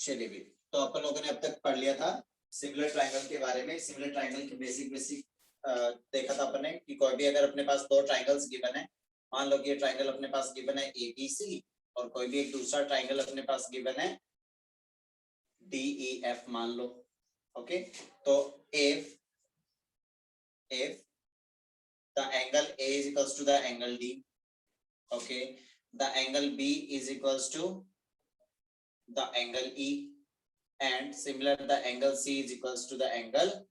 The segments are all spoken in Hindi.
चलिए भी, तो अपन लोगों ने अब तक पढ़ लिया था सिमिलर ट्रायंगल के बारे में। सिमिलर ट्रायंगल के बेसिक देखा था अपन ने कि कोई भी अगर अपने पास दो ट्रायंगल्स गिवन है, मान लो कि ये ट्रायंगल अपने पास गिवन है ABC और कोई भी एक दूसरा ट्रायंगल अपने पास गिवन है DEF मान लो। ओके, तो if the angle A is equals to the angle D, okay, the angle B is equals to the angle E, and similar the angle C is equals to the angle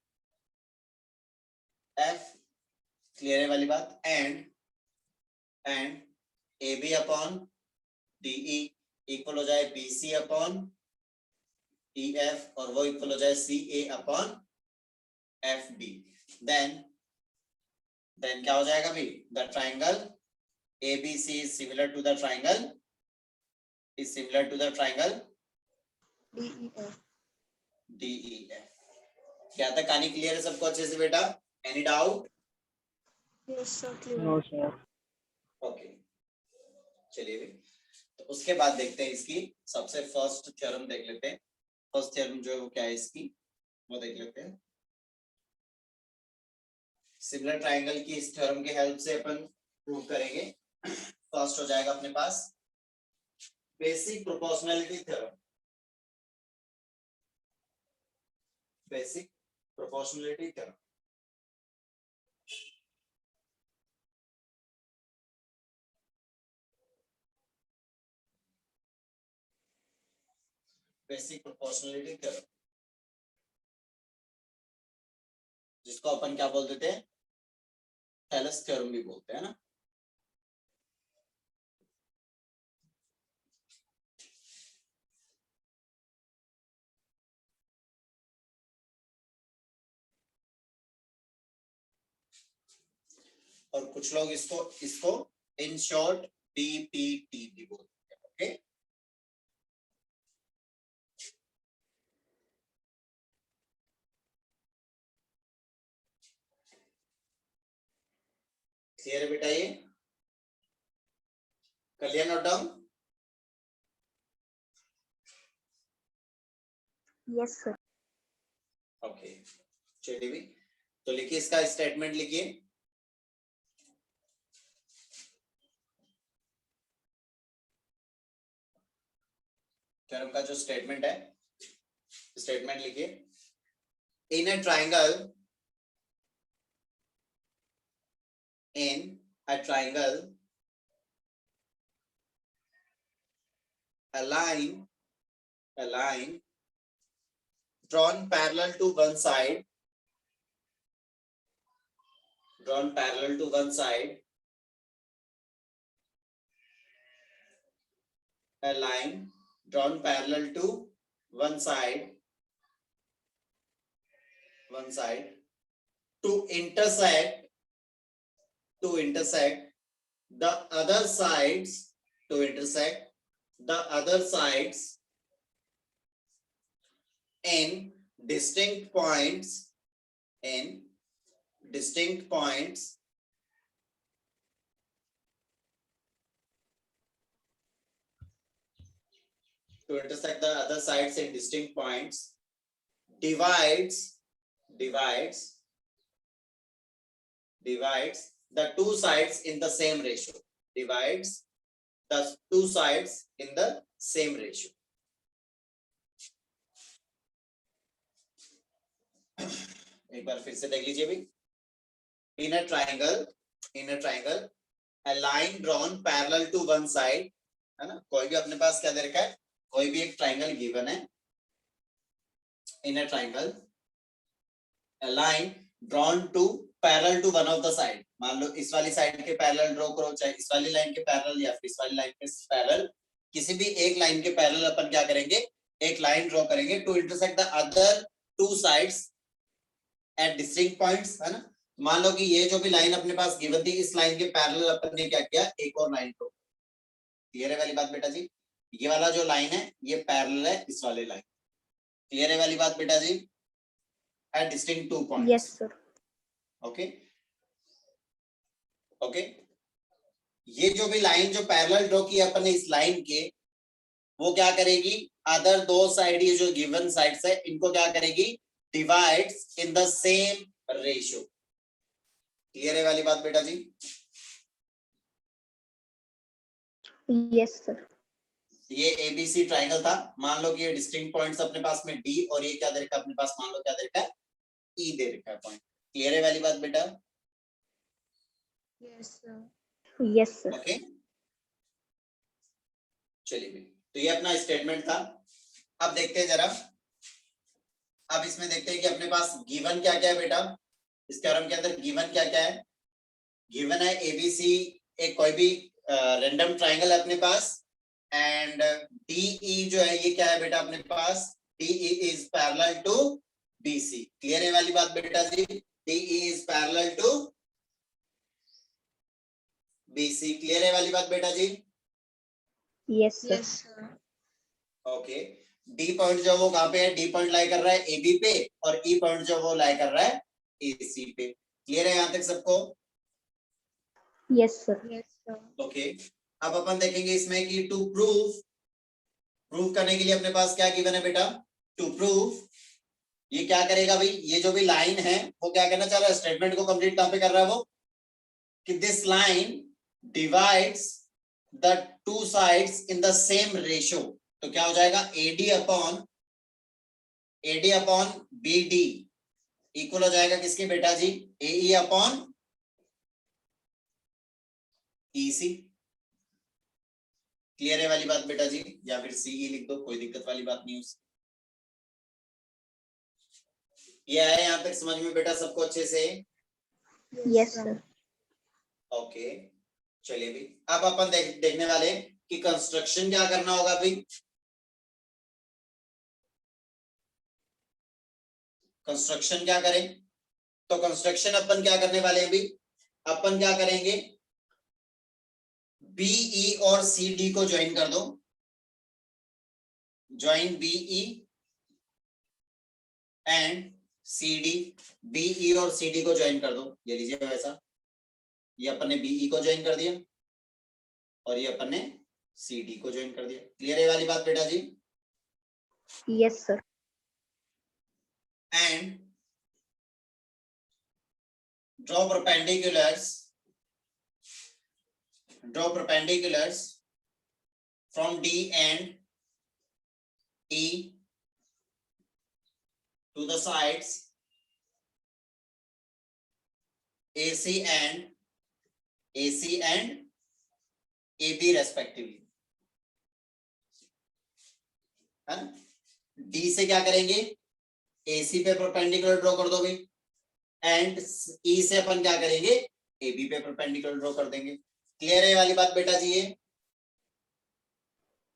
F. Clear है वाली बात? And AB upon DE equal हो जाए BC अपॉन EF और वो इक्वल हो जाए CA अपॉन FB। देन क्या हो जाएगा भाई? The triangle ABC is similar to the triangle DEF। क्या तक कहानी क्लियर है सबको अच्छे से बेटा? Any doubt? Yes sir, clear. No sir. Okay, चलिए भाई, तो उसके बाद देखते हैं इसकी सबसे फर्स्ट थ्योरम देख लेते हैं। फर्स्ट थ्योरम जो है वो क्या है इसकी, वो देख लेते हैं। सिमिलर ट्रायंगल की इस थ्योरम के हेल्प से अपन प्रूव करेंगे। फर्स्ट हो जाएगा अपने पास basic proportionality theorem. Basic proportionality theorem, basic proportionality theorem, जिसको अपन क्या बोल देते हैं? थैलस थ्योरम भी बोलते हैं ना। और कुछ लोग इसको इन शॉर्ट BPT भी बोलते हैं। ओके, क्लियर है बेटा? ये कर लिया note down? Yes sir. Okay, चलिए भी, तो लिखिए इसका स्टेटमेंट लिखिए। थ्योरम का जो स्टेटमेंट है, स्टेटमेंट लिखिए। In a triangle, a line drawn parallel to one side, a line drawn parallel to one side to intersect the other sides in distinct points divides the two sides in the same ratio, एक बार फिर से देख लीजिए भाई। In a triangle a line drawn parallel to one side, है ना? कोई भी अपने पास क्या दे रखा है? कोई भी एक ट्रायंगल गिवन है। In a triangle a line drawn to parallel to one of the side, मान लो इस वाली साइड के पैरेलल ड्रॉ करो, चाहे इस वाली लाइन के पैरेलल या फिर इस वाली लाइन के पैरेलल, किसी भी एक लाइन के पैरेलल अपन क्या करेंगे? एक लाइन ड्रॉ करेंगे to intersect the other two sides at distinct points, है ना? मान लो कि ये जो भी लाइन अपने पास गिवन थी, इस लाइन के पैरेलल अपन ने क्या किया? एक और लाइन ड्रॉ। क्लियर है वाली बात बेटा जी? ये वाला जो लाइन है ये पैरेलल है इस वाले लाइन। क्लियर है वाली बात बेटा जी? At distinct two points. Yes sir. Okay, ये जो भी लाइन जो पैरेलल ड्रॉ की अपन ने इस लाइन के, वो क्या करेगी? अदर दो साइड ये जो गिवन साइड्स है इनको क्या करेगी, divides in the same ratio. Clear है वाली बात बेटा जी? Yes sir. ये एबीसी ट्राइंगल था, मान लो कि ये डिस्टिंक्ट पॉइंट्स अपने पास में डी और ये क्या दे रखा है अपने पास, मान लो क्या दे रखा है, ई दे रखा है पॉइंट। क्लियर है वाली बात बेटा? Yes sir. Yes sir. Okay चलिए भाई, तो ये अपना स्टेटमेंट था। अब देखते हैं जरा, अब इसमें देखते हैं कि अपने पास गिवन क्या क्या है बेटा। इस थ्योरम के अंदर गिवन क्या क्या है? गिवन है एबीसी, एक कोई भी रैंडम ट्राइंगल है अपने पास, एंड डीई जो है ये क्या है बेटा अपने पास, DE is parallel to BC. Clear है वाली बात बेटा जी? DE is parallel to BC. Clear है वाली बात बेटा जी? Yes sir. Okay, D point जो वो कहां पे है, डी पॉइंट लाई कर रहा है एबी पे, और ई पॉइंट जो वो लाई कर रहा है एसी पे। क्लियर है यहां तक सबको? Yes sir. Yes sir. Okay, अब अपन देखेंगे इसमें कि टू प्रूव करने के लिए अपने पास क्या गिवन है बेटा, टू प्रूव, ये क्या करेगा भाई, ये जो भी लाइन है वो क्या करना चाह रहा है, स्टेटमेंट को कंप्लीट कहां पे कर रहा है वो, कि this line divides the two sides in the same ratio. तो क्या हो जाएगा, AD upon B D equal हो जाएगा किसके बेटा जी, ए अपॉन ई सी। क्लियर है वाली बात बेटा जी? या फिर सीई लिख दो, कोई दिक्कत वाली बात नहीं उसकी। ये आया यहां तक समझ में बेटा सबको अच्छे से? Yes sir. ओके चलिए भी, अब अपन देखने वाले हैं कि कंस्ट्रक्शन क्या करना होगा भाई। कंस्ट्रक्शन क्या करें, तो कंस्ट्रक्शन अपन क्या करने वाले हैं भाई, अपन क्या करेंगे, बीई और सी डी को ज्वाइन कर दो, join BE and C D, BE और सी डी को ज्वाइन कर दो, ये लीजिए वैसा, ये अपन ने बीई को ज्वाइन कर दिया और ये अपन ने सी डी को ज्वाइन कर दिया। क्लियर है वाली बात बेटा जी? Yes sir. And draw perpendiculars from D and E to the sides AC and AB respectively, है ना? D से क्या करेंगे, AC पे परपेंडिकुलर ड्रॉ कर दो भाई, एंड E से अपन क्या करेंगे, AB पे परपेंडिकुलर ड्रॉ कर देंगे। क्लियर है वाली बात बेटा जी? ये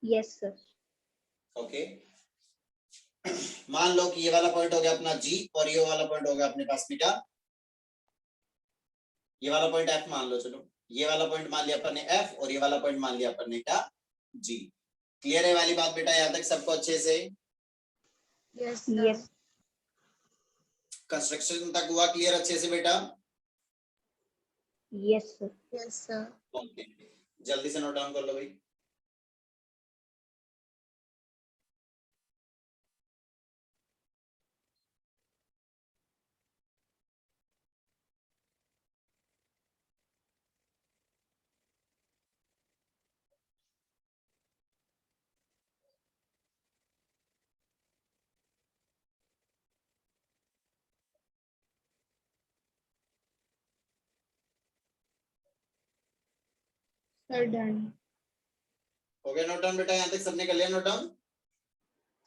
यस सर। ओके, मान लो कि ये वाला पॉइंट हो गया अपना G और ये वाला पॉइंट हो गया अपने पास में क्या, ये वाला पॉइंट F मान लो, चलो ये वाला पॉइंट मान लिया अपन ने F और ये वाला पॉइंट मान लिया अपन ने क्या, G। क्लियर है वाली बात बेटा यहां तक सबको अच्छे से? Yes yes. कंस्ट्रक्शन तक हुआ क्लियर अच्छे से बेटा? Yes sir. Yes sir. Okay, जल्दी से नोट डाउन कर लो भाई। Sir done. हो गया नोट डाउन बेटा, यहां तक सबने कर लिया नोट डाउन?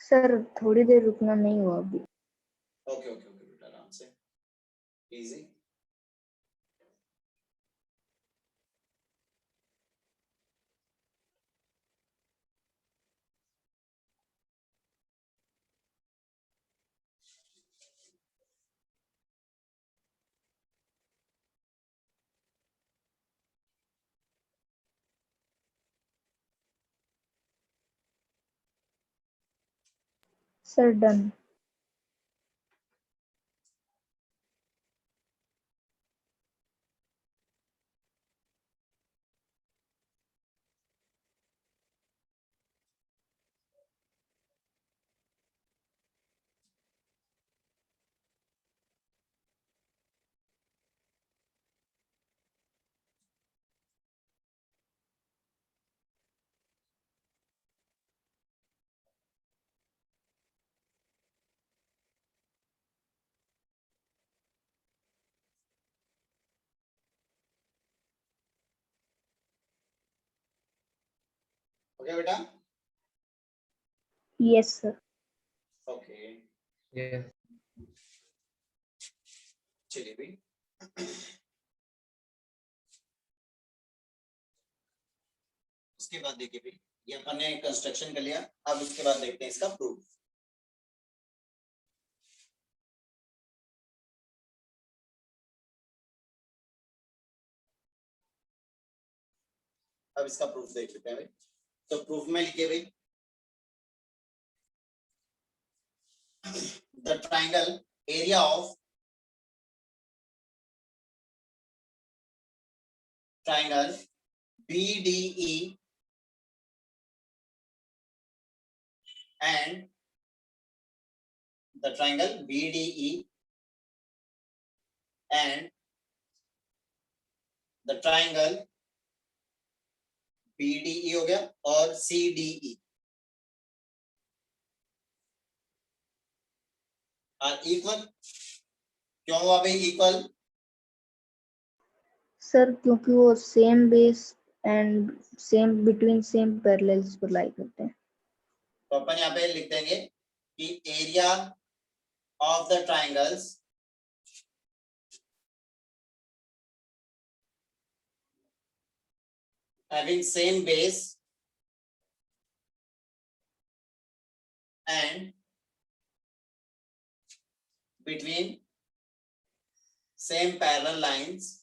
सर थोड़ी देर रुकना नहीं हुआ अभी। ओके ओके ओके बेटा, आराम से, इजी। Sir done. ओके बेटा, यस सर। Okay Yes. चलिए भाई, उसके बाद देखिए भाई, ये अपन ने कंस्ट्रक्शन कर लिया, अब उसके बाद देखते हैं इसका प्रूफ। अब इसका प्रूफ देख लेते हैं भाई। तो प्रूफ में लिखिए भाई, the triangle area of triangle BDE and the triangle BDE and the triangle BDE हो गया और CDE आर इक्वल। क्यों हुआ भाई इक्वल? सर क्योंकि वो same base and same between same parallels पर लाई करते हैं। तो अपन यहाँ पे लिख देंगे कि area of the triangles having same base and between same parallel lines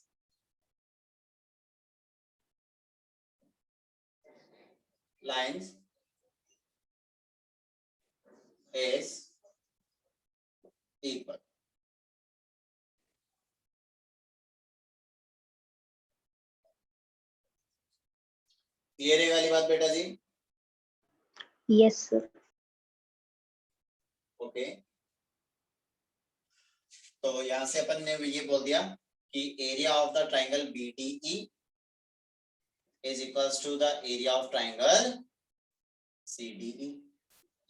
is equal। Clear है वाली बात बेटा जी? Yes sir. ओके, तो यहां से अपन ने ये बोल दिया कि area of the triangle BDE is equals to the area of triangle CDE।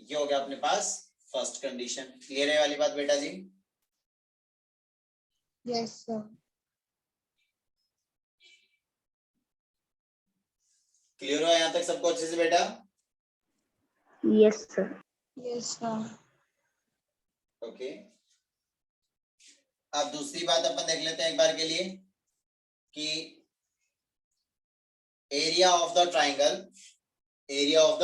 ये हो गया अपने पास फर्स्ट कंडीशन। क्लियर है वाली बात बेटा जी? Yes sir. क्लियर हुआ यहाँ तक सबको अच्छे से बेटा? Yes sir. Yes sir. Okay, अब दूसरी बात अपन देख लेते हैं एक बार के लिए कि area of the triangle ADE, area of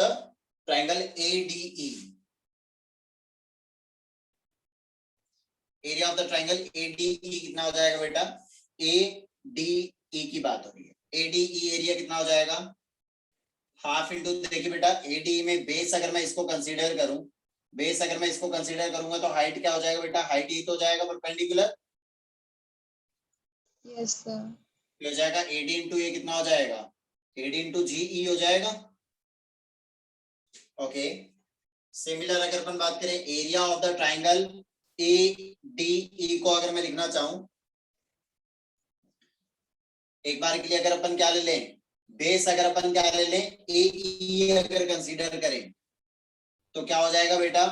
the triangle ADE कितना हो जाएगा बेटा? ADE की बात हो रही है। ADE एरिया कितना हो जाएगा? हाफ इंटू, देखिए बेटा ADE में बेस अगर मैं इसको कंसीडर करूं, बेस अगर मैं इसको कंसीडर करूंगा तो हाइट क्या हो जाएगा बेटा? हाइट ही तो हो जाएगा परपेंडिकुलर। Yes sir. हो जाएगा AD इंटू ये कितना हो जाएगा? AD इंटू GE हो जाएगा। ओके, सिमिलर अगर अपन बात करें area of the triangle ADE को अगर मैं लिखना चाहूं, एक बार के लिए अगर अपन क्या ले लें, बेस अगर अपन क्या ले लें AE अगर कंसीडर करें तो क्या हो जाएगा बेटा?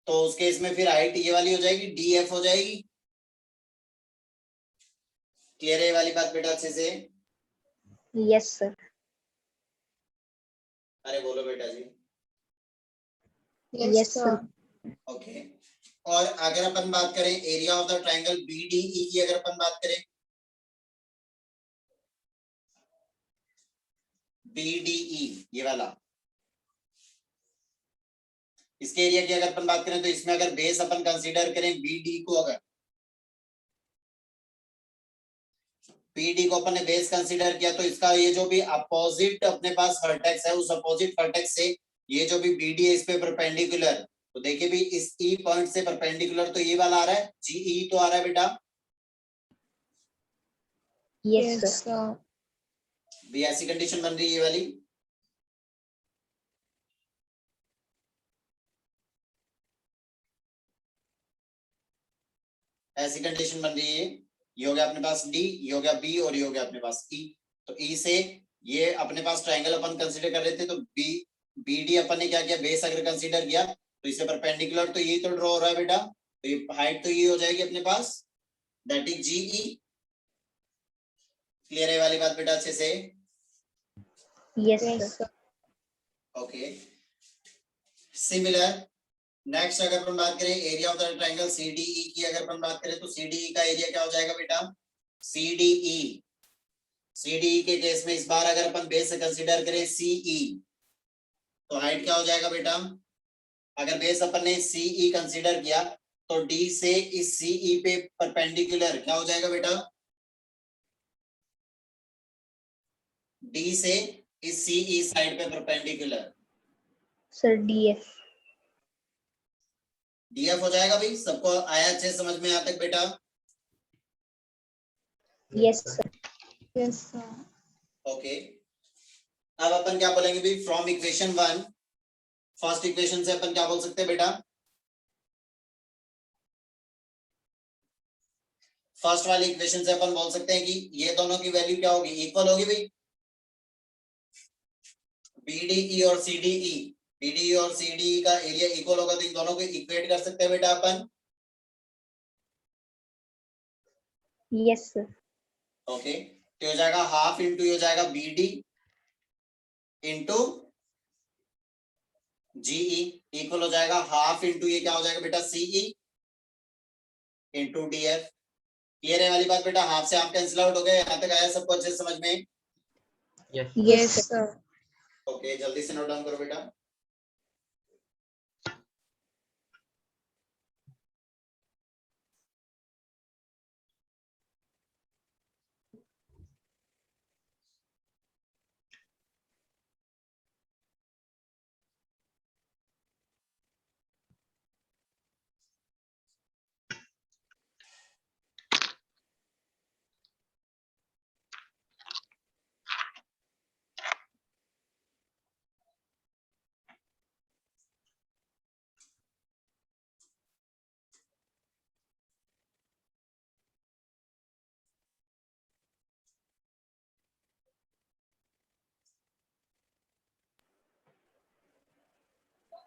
तो उस केस में फिर हाइट ये वाली हो जाएगी, DF हो जाएगी। क्लियर है ये वाली बात बेटा अच्छे से? Yes sir. अरे बोलो बेटा जी। Yes sir. ओके, और अगर अपन बात करें area of the triangle BDE की, अगर अपन बात करें BDE ये वाला, इसके एरिया की अगर अपन बात करें तो इसमें अगर बेस अपन कंसीडर करें BD को, अगर BD को अपन ने बेस कंसीडर किया तो इसका ये जो भी अपोजिट अपने पास वर्टेक्स है, उस अपोजिट वर्टेक्स से ये जो भी BD है इस पे परपेंडिकुलर, तो देखिए भी इस E पॉइंट से परपेंडिकुलर तो ये वाला आ रहा है, GE तो आ रहा है बेटा। Yes sir. भी ऐसी कंडीशन बन रही है ये वाली। ऐसी कंडीशन बन रही है, ये हो गया अपने पास D, ये हो गया B और ये हो गया अपने पास E। तो E से ये अपने पास ट्राइंगल अपन कंसीडर कर रहे थे, तो BD अपन ने क्या किया, बेस अगर कंसीडर किया तो इसे परपेंडिकुलर तो ये तो ड्रॉ हो रहा है बेटा, तो ये हाइट तो ये हो जाएगी अपने पास, दैट इज GE। क्लियर है वाली बात बेटा अच्छे से? Yes sir. Okay similar next अगर अपन बात करें area of the triangle CDE की, अगर अपन बात करें तो सीडीई का एरिया क्या हो जाएगा बेटा, सीडीई सीडीई के केस में इस बार अगर अपन बेस से कंसीडर करें सीई तो हाइट क्या हो जाएगा बेटा, अगर बेस अपन ने सीई कंसीडर किया तो डी से इस सीई पे परपेंडिकुलर क्या हो जाएगा बेटा, डी से इस सीई साइड पे परपेंडिकुलर सर डीएफ। डीएफ हो जाएगा भाई, सबको आया अच्छे समझ में यहाँ तक बेटा? Yes sir. Yes sir. Okay अब अपन क्या बोलेंगे भाई, फ्रॉम इक्वेशन 1 फर्स्ट इक्वेशन से अपन क्या बोल सकते हैं बेटा, फर्स्ट वाली इक्वेशन से अपन बोल सकते हैं कि ये दोनों की वैल्यू क्या होगी, इक्वल होगी भाई, बीडीई और सीडीई, बीडीई और सीडीई का एरिया इक्वल होगा तो इन दोनों को इक्वेट कर सकते हैं बेटा अपन। Yes sir. ओके तो हो जाएगा हाफ इंटू हो जाएगा बीडी इंटू जीई इक्वल हो जाएगा हाफ इंटू ये क्या हो जाएगा बेटा सीई इंटू डीएफ। क्लियर है वाली बात बेटा, हाफ से हाफ कैंसिल आउट हो गया, यहाँ तक आया सबको अच्छे से समझ में? Yes sir. ओके जल्दी से नोट डाउन करो बेटा।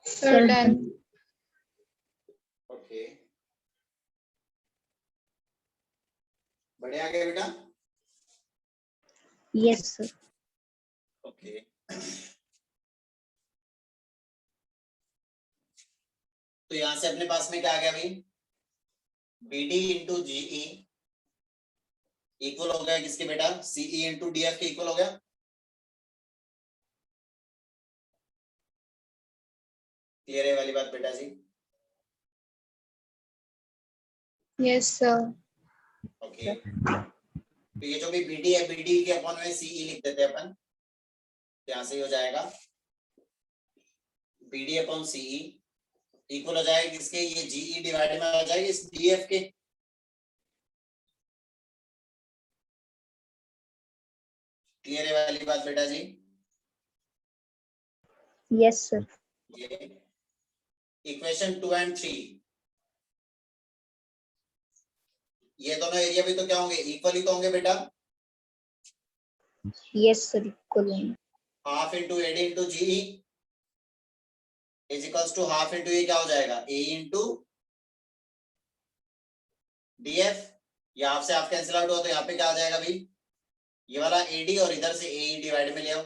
Sir done. ओके बढ़िया आ गया बेटा। Yes sir. ओके तो यहां से अपने पास में क्या आ गया भाई, बीडी इंटू जीई इक्वल हो गया किसके बेटा, सीई इंटू डीएफ के इक्वल हो गया। क्लियर है वाली बात बेटा जी? Yes sir. ओके तो ये जो भी बीडी है बीडी के अपॉन में सीई लिख देते हैं अपन, यहां से ही हो जाएगा बीडी अपॉन सीई इक्वल हो जाएगा किसके, ये जीई डिवाइड में हो जाएगा इस डीएफ के। क्लियर है वाली बात बेटा जी? Yes sir. ये इक्वेशन 2 एंड 3 ये दोनों एरिया भी तो क्या होंगे, इक्वल ही तो होंगे बेटा। यस सर इक्वल है। Half into AD into GE is equals to half into ये क्या हो जाएगा, ए इंटू डीएफ। ये हाफ से हाफ कैंसिल आउट हुआ तो यहाँ पे क्या आ जाएगा भाई, ये वाला एडी और इधर से ए डिवाइड में ले आओ,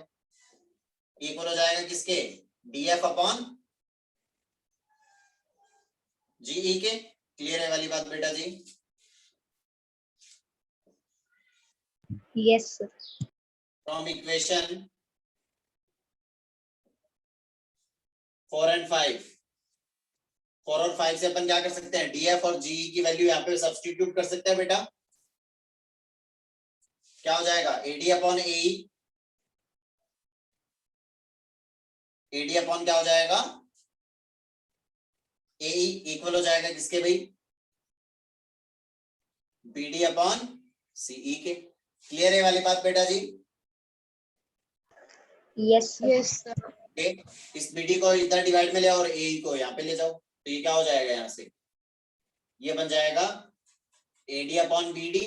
इक्वल हो जाएगा किसके, डीएफ अपॉन जीई के। क्लियर है वाली बात बेटा जी? Yes sir. From equation 4 and 5 4 और 5 से अपन क्या कर सकते हैं, डीएफ और जीई की वैल्यू यहाँ पे सब्स्टिट्यूट कर सकते हैं बेटा। क्या हो जाएगा, AD upon AE, AD upon क्या हो जाएगा, एई इक्वल हो जाएगा किसके भाई, बीडी अपॉन सीई के। क्लियर है वाली बात बेटा जी? Yes sir. Yes sir. Okay इस बीडी को इधर डिवाइड में ले और ए को यहाँ पे ले जाओ तो ये क्या हो जाएगा, यहाँ से ये बन जाएगा AD upon BD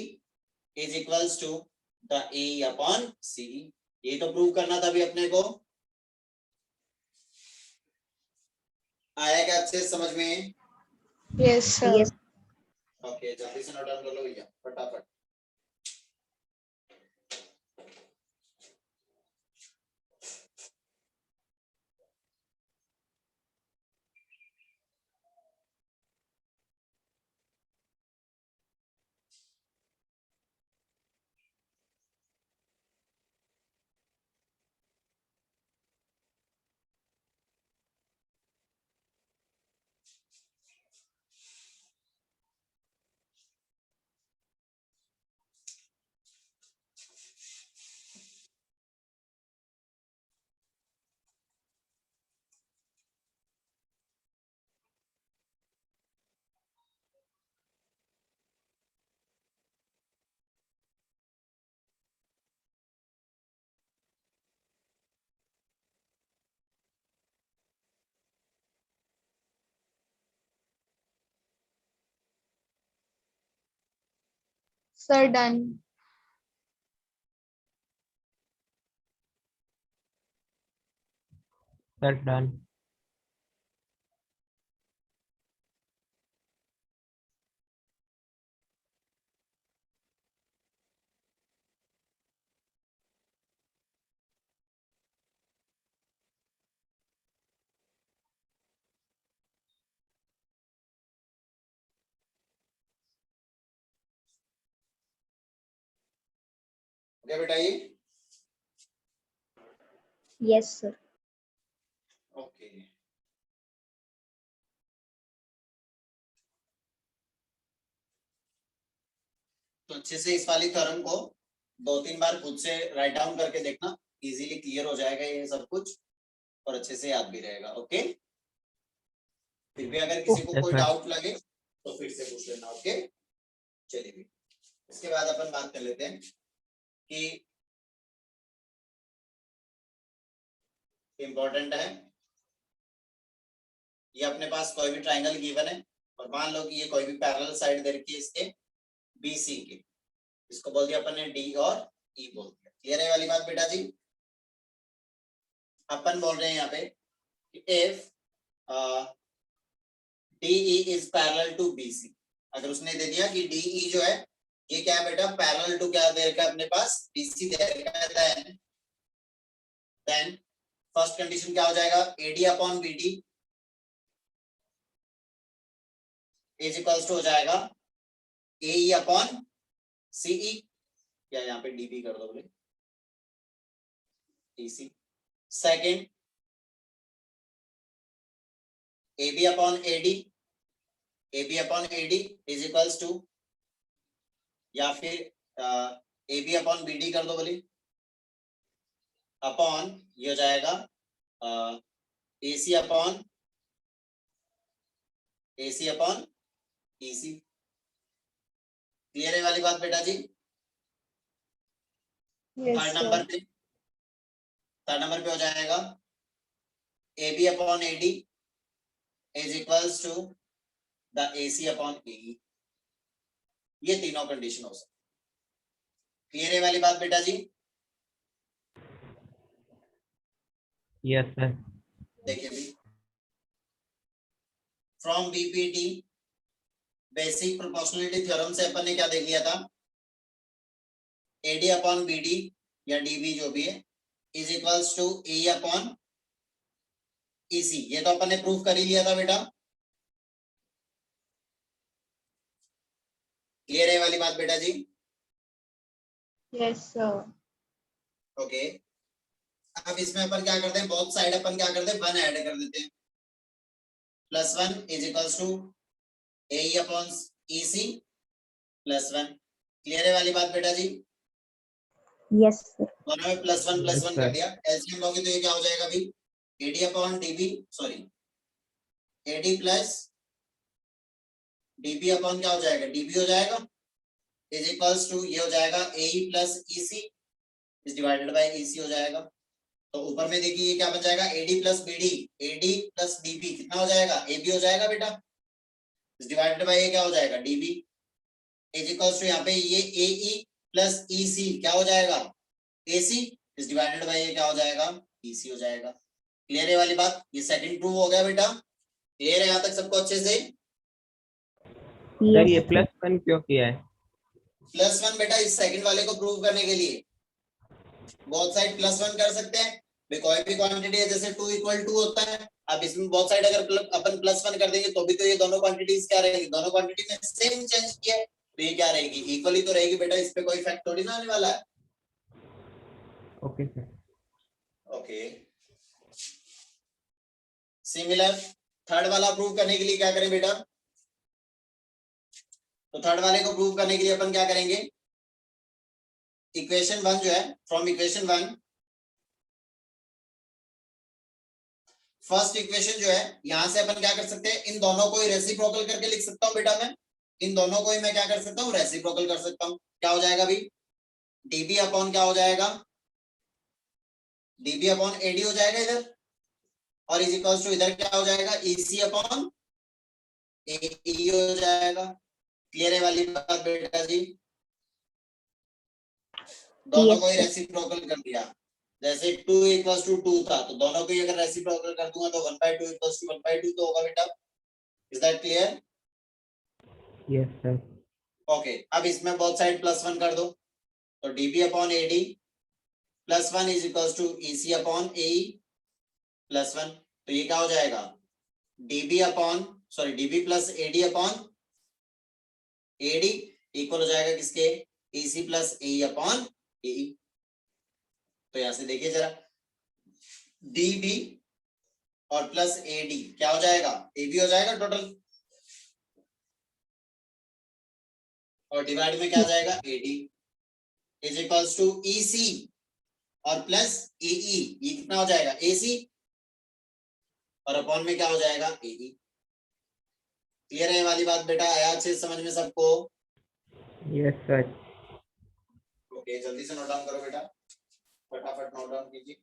is equals to the A upon C. ये तो प्रूव करना था अभी अपने को, आया क्या अच्छे से समझ में? Yes sir. यस ओके जल्दी से नोट डाउन कर लो भैया फटाफट। Sir, done. Sir, done. Okay बेटा ये Yes, sir. ओके तो अच्छे से इस वाली थ्योरम को 2-3 बार खुद से राइट डाउन करके देखना, इजीली क्लियर हो जाएगा ये सब कुछ और अच्छे से याद भी रहेगा। ओके, फिर भी अगर किसी को Okay, कोई sir. डाउट लगे तो फिर से पूछ लेना। ओके चलिए भी इसके बाद अपन बात कर लेते हैं कि इंपॉर्टेंट है, ये अपने पास कोई भी ट्राइंगल गिवन है और मान लो कि ये कोई भी पैरेलल साइड दे रखी है इसके बीसी के, इसको बोल दिया अपन ने डी और ई बोल दिया। क्लियर है वाली बात बेटा जी? अपन बोल रहे हैं यहाँ पे if DE is parallel to BC, अगर उसने दे दिया कि DE जो है ये क्या है बेटा, पैरेलल टू क्या दे रखा है अपने पास, BC दे रखा है, देन फर्स्ट कंडीशन क्या हो जाएगा, AD upon BD is equals to हो जाएगा AE अपॉन CE, या यहाँ पे DB कर दो बोले DC। Second AB upon AD, AB upon AD is equals to, या फिर AB अपॉन BD कर दो बोले, अपॉन ये हो जाएगा AC अपॉन EC। क्लियर है वाली बात बेटा जी? Yes, third sir. नंबर पे हो जाएगा AB upon AD is equals to the AC upon AE, ये तीनों कंडीशन हो सकती। क्लियर है वाली बात बेटा जी? Yes, sir. देखिए भी from BPT basic proportionality theorem से अपन ने क्या देख लिया था, AD अपॉन BD या DB जो भी है is equals to AE upon EC, ये तो अपन ने प्रूफ कर ही लिया था बेटा। क्लियर है वाली बात बेटा जी? Yes, sir. ओके अब इसमें अपन क्या करते हैं, बोथ साइड अपन क्या करते हैं, 1 ऐड कर देते हैं, +1 is equals to AE upon EC +1। Clear है वाली बात बेटा जी? Yes, sir. दोनों में +1 Yes, कर sir. दिया, एलसीएम लोगे तो ये क्या हो जाएगा अभी, AD upon DB sorry AD plus DB upon क्या हो जाएगा, DB हो जाएगा इज इक्वल्स टू ये हो जाएगा AE plus EC is divided by EC हो जाएगा। तो ऊपर में देखिए ये क्या बन जाएगा, AD plus BD, AD plus DB कितना हो जाएगा, AB हो जाएगा बेटा, इज डिवाइडेड बाय ये क्या हो जाएगा DB इज इक्वल्स टू यहाँ पे ये AE प्लस EC क्या हो जाएगा AC इज डिवाइडेड बाय ये क्या हो जाएगा EC हो जाएगा। क्लियर है वाली बात? ये सेकंड प्रूव हो गया बेटा। क्लियर है यहाँ तक सबको अच्छे से? सर Yes, ये sir. +1 क्यों किया है? +1 बेटा इस सेकंड वाले को प्रूव करने के लिए बोथ साइड +1 कर सकते हैं, कोई भी क्वांटिटी है जैसे 2 = 2 होता है, अब इसमें बोथ साइड अगर अपन +1 कर देंगे तो भी तो ये दोनों क्वांटिटीज क्या रहेगी, दोनों क्वांटिटी में सेम चेंज किया है तो ये क्या रहेगी, इक्वली तो रहेगी बेटा, इस पे कोई इफेक्ट थोड़ी ना आने वाला है। Okay sir. Okay similar third वाला प्रूव करने के लिए क्या करें बेटा, तो थर्ड वाले को प्रूव करने के लिए अपन क्या करेंगे, इक्वेशन 1 जो है, फ्रॉम इक्वेशन 1 फर्स्ट इक्वेशन जो है यहां से अपन क्या कर सकते हैं, इन दोनों को ही रेसिप्रोकल करके लिख सकता हूं बेटा, मैं इन दोनों को ही मैं क्या कर सकता हूं, रेसिप्रोकल कर सकता हूं। क्या हो जाएगा अभी, DB अपॉन क्या हो जाएगा, DB अपॉन AD हो जाएगा इधर, और इज इक्वल्स टू इधर क्या हो जाएगा, EC अपॉन AE हो जाएगा। क्लियर है वाली बात बेटा जी? दोनों Yes, को ही sir. रेसिप्रोकल कर दिया, जैसे 2 इक्वल्स टू 2 था, तो दोनों को ही अगर रेसिप्रोकल कर दूंगा तो 1/2 इक्वल्स टू 1/2 तो होगा बेटा। Is that clear? Yes, sir. Okay, अब इसमें बोथ साइड +1 कर दो, तो dB upon AD +1 is equals to EC upon AE +1, तो ये क्या हो जाएगा, dB plus AD upon AD equal हो जाएगा किसके, EC plus AE upon AE। तो यहां से देखिए जरा, dB और प्लस AD क्या हो जाएगा, AB हो जाएगा टोटल, और डिवाइड में क्या आ जाएगा, AD is equals to EC और प्लस AE, ये कितना हो जाएगा AC, और अपॉन में क्या हो जाएगा AE। क्लियर है ये वाली बात बेटा, आया अच्छे से समझ में सबको? Yes, sir. ओके, जल्दी से नोट डाउन करो बेटा, फटाफट नोट डाउन कीजिए।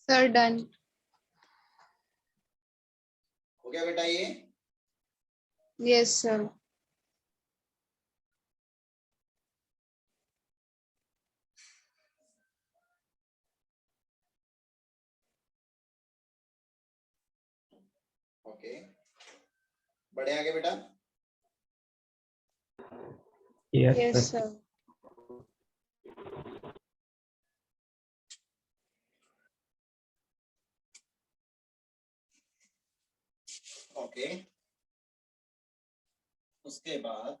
Sir, done. हो गया बेटा ये? Yes, sir. ओके, बढ़े आगे बेटा। Yes, Yes, sir. sir. Okay, उसके बाद